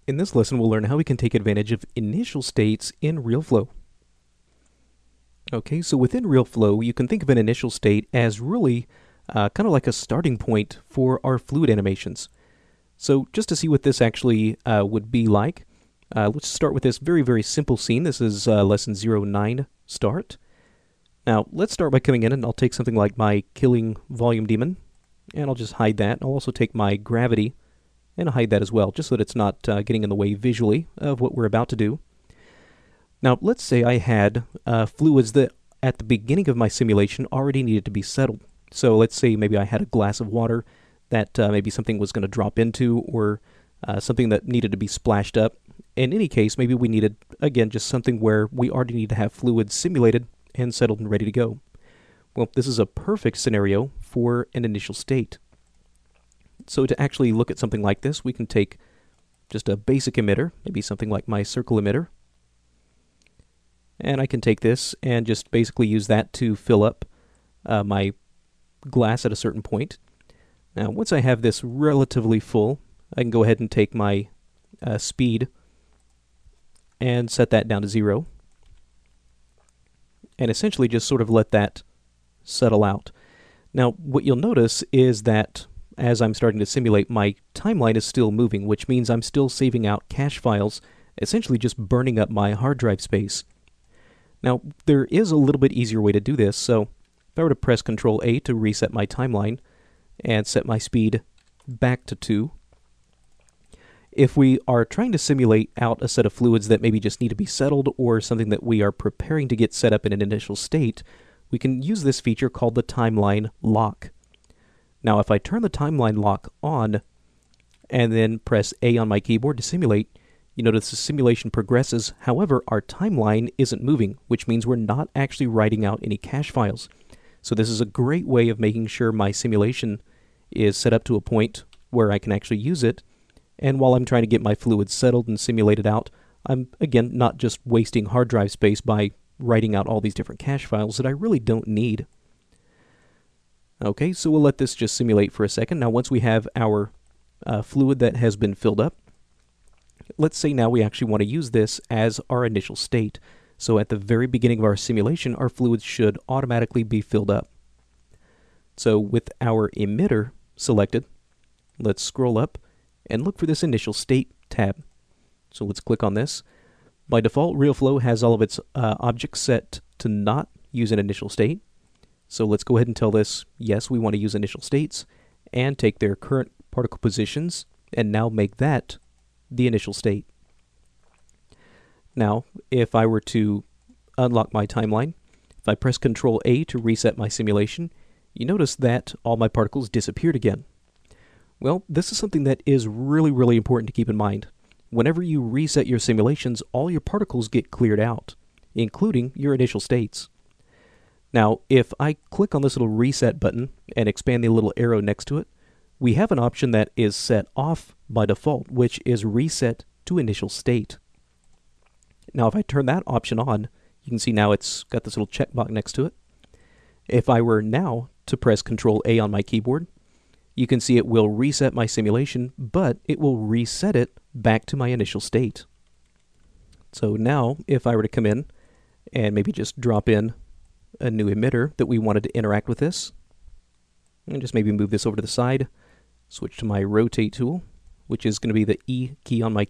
In this lesson, we'll learn how we can take advantage of initial states in RealFlow. Okay, so within RealFlow, you can think of an initial state as really kind of like a starting point for our fluid animations. So just to see what this actually would be like, let's start with this very, very simple scene. This is lesson 09 start. Now, let's start by coming in, and I'll take something like my killing volume demon, and I'll just hide that. I'll also take my gravity and hide that as well, just so that it's not getting in the way visually of what we're about to do. Now, let's say I had fluids that at the beginning of my simulation already needed to be settled. So let's say maybe I had a glass of water that maybe something was going to drop into, or something that needed to be splashed up. In any case, maybe we needed, again, just something where we already need to have fluids simulated and settled and ready to go. Well, this is a perfect scenario for an initial state. So to actually look at something like this, we can take just a basic emitter, maybe something like my circle emitter, and I can take this and just basically use that to fill up my glass at a certain point. Now, once I have this relatively full, I can go ahead and take my speed and set that down to 0, and essentially just sort of let that settle out. Now, what you'll notice is that as I'm starting to simulate, my timeline is still moving, which means I'm still saving out cache files, essentially just burning up my hard drive space. Now, there is a little bit easier way to do this, so if I were to press Control A to reset my timeline and set my speed back to 2, if we are trying to simulate out a set of fluids that maybe just need to be settled, or something that we are preparing to get set up in an initial state, we can use this feature called the timeline lock. Now, if I turn the timeline lock on and then press A on my keyboard to simulate, you notice the simulation progresses. However, our timeline isn't moving, which means we're not actually writing out any cache files. So this is a great way of making sure my simulation is set up to a point where I can actually use it. And while I'm trying to get my fluids settled and simulated out, I'm, again, not just wasting hard drive space by writing out all these different cache files that I really don't need. Okay, so we'll let this just simulate for a second. Now, once we have our fluid that has been filled up, let's say now we actually want to use this as our initial state. So at the very beginning of our simulation, our fluids should automatically be filled up. So with our emitter selected, let's scroll up and look for this initial state tab. So let's click on this. By default, RealFlow has all of its objects set to not use an initial state. So let's go ahead and tell this, yes, we want to use initial states, and take their current particle positions, and now make that the initial state. Now, if I were to unlock my timeline, if I press Control A to reset my simulation, you notice that all my particles disappeared again. Well, this is something that is really, really important to keep in mind. Whenever you reset your simulations, all your particles get cleared out, including your initial states. Now, if I click on this little reset button and expand the little arrow next to it, we have an option that is set off by default, which is reset to initial state. Now, if I turn that option on, you can see now it's got this little checkbox next to it. If I were now to press Control A on my keyboard, you can see it will reset my simulation, but it will reset it back to my initial state. So now, if I were to come in and maybe just drop in a new emitter that we wanted to interact with this, and just maybe move this over to the side, switch to my rotate tool, which is going to be the E key on my